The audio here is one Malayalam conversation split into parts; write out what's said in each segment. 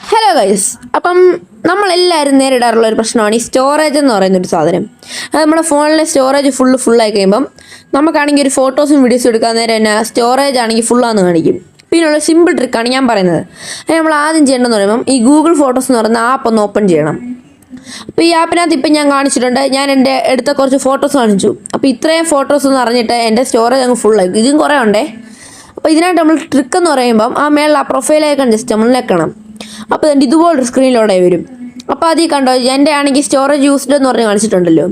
ഹലോ ഗൈസ്, അപ്പം നമ്മളെല്ലാവരും നേരിടാറുള്ള ഒരു പ്രശ്നമാണ് ഈ സ്റ്റോറേജ് എന്ന് പറയുന്നൊരു സാധനം. അത് നമ്മുടെ ഫോണിലെ സ്റ്റോറേജ് ഫുള്ളായി കഴിയുമ്പം നമുക്കാണെങ്കിൽ ഒരു ഫോട്ടോസും വീഡിയോസും എടുക്കാൻ നേരം തന്നെ സ്റ്റോറേജ് ആണെങ്കിൽ ഫുള്ളാന്ന് കാണിക്കും. പിന്നെയുള്ള സിമ്പിൾ ട്രിക്കാണ് ഞാൻ പറയുന്നത്. അത് നമ്മൾ ആദ്യം ചെയ്യേണ്ടതെന്ന് പറയുമ്പം ഈ ഗൂഗിൾ ഫോട്ടോസ് എന്ന് പറയുന്ന ആപ്പ് ഒന്ന് ഓപ്പൺ ചെയ്യണം. അപ്പോൾ ഈ ആപ്പിനകത്ത് ഇപ്പം ഞാൻ കാണിച്ചിട്ടുണ്ട്, ഞാൻ എൻ്റെ എടുത്ത കുറച്ച് ഫോട്ടോസ് കാണിച്ചു. അപ്പോൾ ഇത്രയും ഫോട്ടോസ് എന്ന് പറഞ്ഞിട്ട് എൻ്റെ സ്റ്റോറേജ് അങ്ങ് ഫുള്ളായി. ഇതും കുറേ ഉണ്ടേ. അപ്പോൾ ഇതിനായിട്ട് നമ്മൾ ട്രിക്ക് എന്ന് പറയുമ്പം ആ മേളിൽ ആ പ്രൊഫൈലൈക്കൺ ജസ്റ്റ് നമ്മൾ ഞെക്കണം. അപ്പോൾ എൻ്റെ ഇതുപോലൊരു സ്ക്രീനിലൂടെ വരും. അപ്പോൾ അതിൽ കണ്ടോ, എൻ്റെ ആണെങ്കിൽ സ്റ്റോറേജ് യൂസ്ഡ് എന്ന് പറഞ്ഞ് കാണിച്ചിട്ടുണ്ടല്ലോ.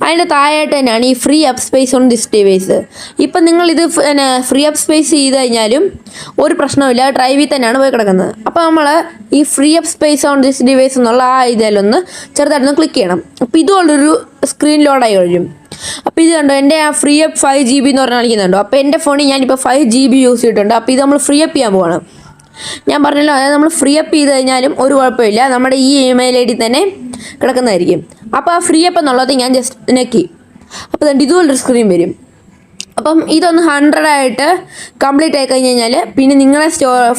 അതിൻ്റെ താഴെയായിട്ട് തന്നെയാണ് ഈ free up space on this device. ഇപ്പം നിങ്ങളിത് ഫ്രീ അപ്പ് സ്പേസ് ചെയ്ത് കഴിഞ്ഞാലും ഒരു പ്രശ്നമില്ല, ഡ്രൈവിൽ തന്നെയാണ് പോയി കിടക്കുന്നത്. അപ്പോൾ നമ്മൾ ഈ free up space on this device എന്നുള്ള ആ ഇതിലൊന്ന് ചെറുതായിട്ടൊന്ന് ക്ലിക്ക് ചെയ്യണം. അപ്പോൾ ഇതുപോലൊരു സ്ക്രീൻ ലോഡായി കഴിയും. അപ്പോൾ ഇത് കണ്ടോ, എൻ്റെ ആ ഫ്രീ അപ്പ് 5 GB എന്ന് പറഞ്ഞ് കാണിക്കുന്നുണ്ടോ. അപ്പോൾ എൻ്റെ ഫോണിൽ ഞാനിപ്പോൾ 5 GB യൂസ് ചെയ്തിട്ടുണ്ട്. അപ്പോൾ ഇത് നമ്മൾ ഫ്രീ അപ്പ് ചെയ്യാൻ പോവാണ്. ഞാൻ പറഞ്ഞല്ലോ, അതായത് നമ്മൾ ഫ്രീ അപ്പ് ചെയ്ത് കഴിഞ്ഞാലും ഒരു കുഴപ്പമില്ല, നമ്മുടെ ഈ ഇമെയിൽ ID തന്നെ കിടക്കുന്നതായിരിക്കും. അപ്പോൾ ആ ഫ്രീ അപ്പ് എന്നുള്ളത് ഞാൻ ജസ്റ്റ് നെക്കി. അപ്പോൾ ഇതുപോലൊരു സ്ക്രീൻ വരും. അപ്പം ഇതൊന്ന് 100 ആയിട്ട് കംപ്ലീറ്റ് ആയി കഴിഞ്ഞ് കഴിഞ്ഞാൽ പിന്നെ നിങ്ങളുടെ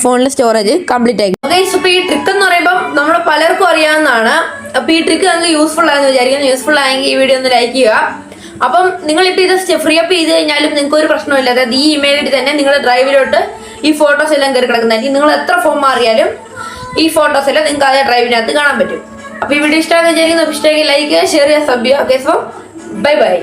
ഫോണിലെ സ്റ്റോറേജ് കംപ്ലീറ്റ് ആയി. അപ്പോൾ ഈ ട്രിക്ക് എന്ന് പറയുമ്പോൾ നമ്മൾ പലർക്കും അറിയാവുന്നതാണ്. അപ്പോൾ ഈ ട്രിക്ക് നിങ്ങൾക്ക് യൂസ്ഫുൾ ആയെന്ന് വിചാരിക്കുന്നു. യൂസ്ഫുൾ ആയെങ്കിൽ ഈ വീഡിയോ ഒന്ന് ലൈക്ക് ചെയ്യുക. അപ്പം നിങ്ങളിപ്പോൾ ഇത് ഫ്രീ അപ്പ് ചെയ്ത് കഴിഞ്ഞാലും നിങ്ങൾക്ക് ഒരു പ്രശ്നമില്ല. അതായത് ഈ ഇമെയിൽ ID തന്നെ നിങ്ങളുടെ ഡ്രൈവിലോട്ട് ഈ ഫോട്ടോസ് എല്ലാം കയറി കിടക്കുന്നതായിരിക്കും. നിങ്ങൾ എത്ര ഫോം മാറിയാലും ഈ ഫോട്ടോസ് എല്ലാം നിങ്ങൾക്ക് അതേ ഡ്രൈവിനകത്ത് കാണാൻ പറ്റും. അപ്പോൾ ഈ വീഡിയോ ഇഷ്ടമാണെന്ന് വിചാരിക്കുന്നു. ഇഷ്ടമെങ്കിൽ ലൈക്ക് ചെയ്യുക, ഷെയർ ചെയ്യുക, സബ് ചെയ്യുക. Okay, so bye bye.